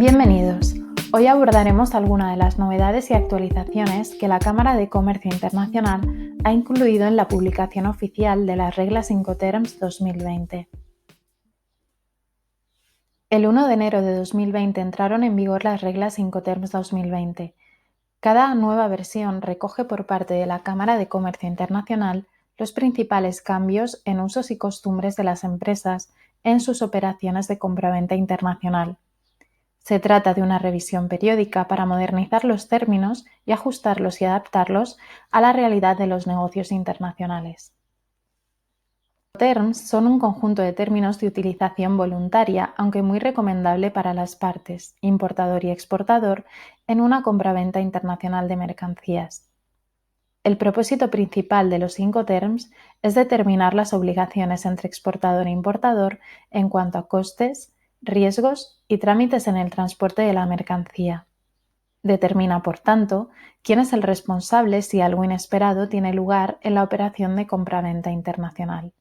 Bienvenidos. Hoy abordaremos algunas de las novedades y actualizaciones que la Cámara de Comercio Internacional ha incluido en la publicación oficial de las reglas Incoterms 2020. El 1 de enero de 2020 entraron en vigor las reglas Incoterms 2020. Cada nueva versión recoge por parte de la Cámara de Comercio Internacional los principales cambios en usos y costumbres de las empresas en sus operaciones de compraventa internacional. Se trata de una revisión periódica para modernizar los términos y ajustarlos y adaptarlos a la realidad de los negocios internacionales. Terms son un conjunto de términos de utilización voluntaria, aunque muy recomendable para las partes, importador y exportador, en una compraventa internacional de mercancías. El propósito principal de los Incoterms es determinar las obligaciones entre exportador e importador en cuanto a costes, riesgos y trámites en el transporte de la mercancía. Determina, por tanto, quién es el responsable si algo inesperado tiene lugar en la operación de compraventa internacional.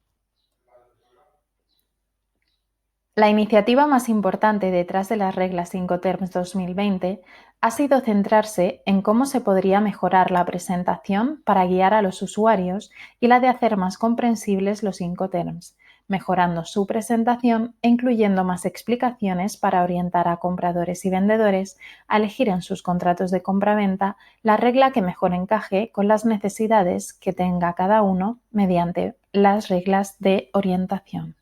La iniciativa más importante detrás de las reglas Incoterms 2020 ha sido centrarse en cómo se podría mejorar la presentación para guiar a los usuarios y la de hacer más comprensibles los Incoterms, mejorando su presentación e incluyendo más explicaciones para orientar a compradores y vendedores a elegir en sus contratos de compraventa la regla que mejor encaje con las necesidades que tenga cada uno mediante las reglas de orientación.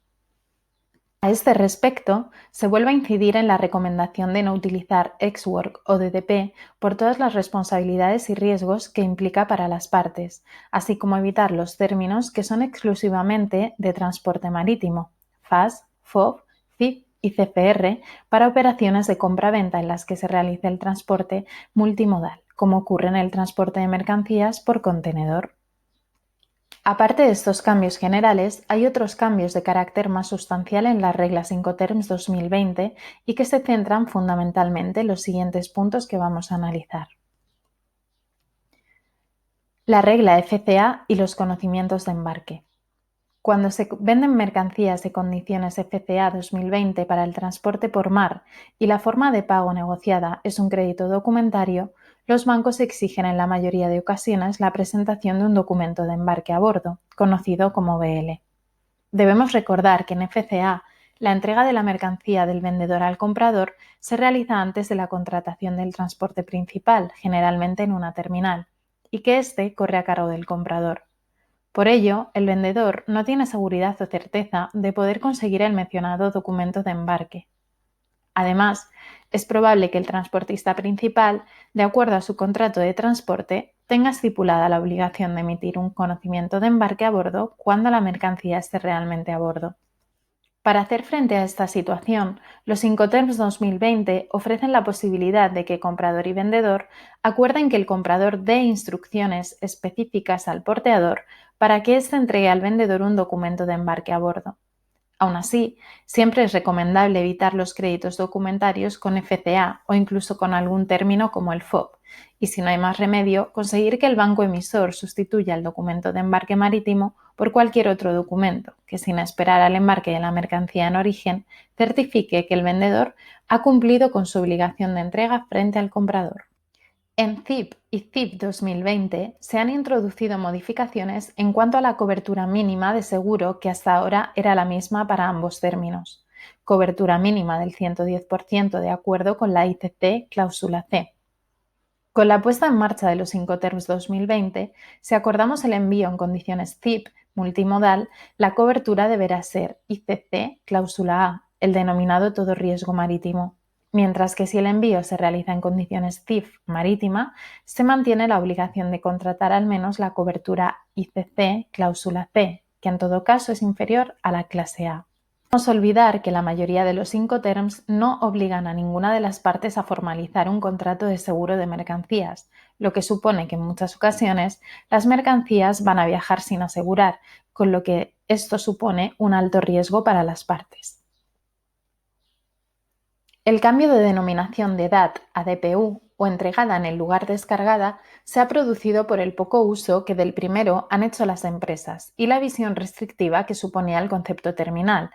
A este respecto, se vuelve a incidir en la recomendación de no utilizar ex-work o DDP por todas las responsabilidades y riesgos que implica para las partes, así como evitar los términos que son exclusivamente de transporte marítimo, FAS, FOB, CIF y CFR para operaciones de compra-venta en las que se realice el transporte multimodal, como ocurre en el transporte de mercancías por contenedor. Aparte de estos cambios generales, hay otros cambios de carácter más sustancial en las reglas Incoterms 2020 y que se centran fundamentalmente en los siguientes puntos que vamos a analizar. La regla FCA y los conocimientos de embarque. Cuando se venden mercancías de condiciones FCA 2020 para el transporte por mar y la forma de pago negociada es un crédito documentario, los bancos exigen en la mayoría de ocasiones la presentación de un documento de embarque a bordo, conocido como BL. Debemos recordar que en FCA, la entrega de la mercancía del vendedor al comprador se realiza antes de la contratación del transporte principal, generalmente en una terminal, y que éste corre a cargo del comprador. Por ello, el vendedor no tiene seguridad o certeza de poder conseguir el mencionado documento de embarque. Además, es probable que el transportista principal, de acuerdo a su contrato de transporte, tenga estipulada la obligación de emitir un conocimiento de embarque a bordo cuando la mercancía esté realmente a bordo. Para hacer frente a esta situación, los Incoterms 2020 ofrecen la posibilidad de que comprador y vendedor acuerden que el comprador dé instrucciones específicas al porteador para que éste entregue al vendedor un documento de embarque a bordo. Aún así, siempre es recomendable evitar los créditos documentarios con FCA o incluso con algún término como el FOB, y si no hay más remedio, conseguir que el banco emisor sustituya el documento de embarque marítimo por cualquier otro documento, que sin esperar al embarque de la mercancía en origen, certifique que el vendedor ha cumplido con su obligación de entrega frente al comprador. En CIP y CIP 2020 se han introducido modificaciones en cuanto a la cobertura mínima de seguro que hasta ahora era la misma para ambos términos. Cobertura mínima del 110% de acuerdo con la ICC cláusula C. Con la puesta en marcha de los Incoterms 2020, si acordamos el envío en condiciones CIP multimodal, la cobertura deberá ser ICC cláusula A, el denominado todo riesgo marítimo. Mientras que si el envío se realiza en condiciones CIF marítima, se mantiene la obligación de contratar al menos la cobertura ICC cláusula C, que en todo caso es inferior a la clase A. No debemos olvidar que la mayoría de los Incoterms no obligan a ninguna de las partes a formalizar un contrato de seguro de mercancías, lo que supone que en muchas ocasiones las mercancías van a viajar sin asegurar, con lo que esto supone un alto riesgo para las partes. El cambio de denominación de DAT a DPU o entregada en el lugar descargada se ha producido por el poco uso que del primero han hecho las empresas y la visión restrictiva que suponía el concepto terminal,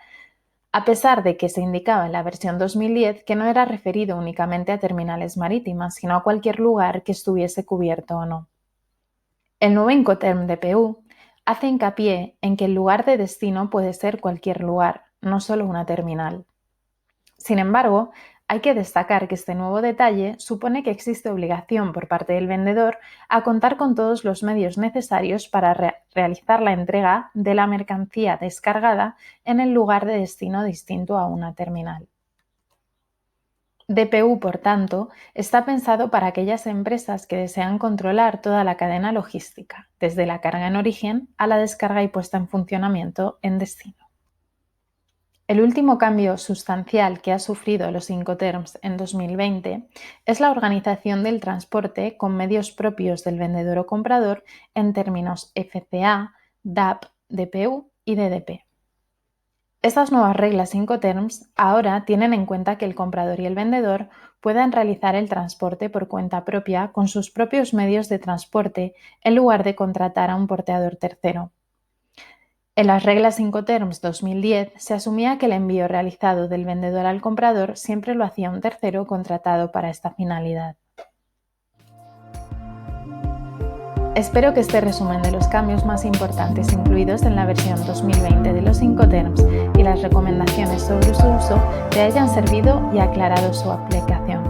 a pesar de que se indicaba en la versión 2010 que no era referido únicamente a terminales marítimas, sino a cualquier lugar que estuviese cubierto o no. El nuevo Incoterm DPU hace hincapié en que el lugar de destino puede ser cualquier lugar, no solo una terminal. Sin embargo, hay que destacar que este nuevo detalle supone que existe obligación por parte del vendedor a contar con todos los medios necesarios para realizar la entrega de la mercancía descargada en el lugar de destino distinto a una terminal. DPU, por tanto, está pensado para aquellas empresas que desean controlar toda la cadena logística, desde la carga en origen a la descarga y puesta en funcionamiento en destino. El último cambio sustancial que ha sufrido los Incoterms en 2020 es la organización del transporte con medios propios del vendedor o comprador en términos FCA, DAP, DPU y DDP. Estas nuevas reglas Incoterms ahora tienen en cuenta que el comprador y el vendedor puedan realizar el transporte por cuenta propia con sus propios medios de transporte en lugar de contratar a un porteador tercero. En las reglas Incoterms 2010 se asumía que el envío realizado del vendedor al comprador siempre lo hacía un tercero contratado para esta finalidad. Espero que este resumen de los cambios más importantes incluidos en la versión 2020 de los Incoterms y las recomendaciones sobre su uso te hayan servido y aclarado su aplicación.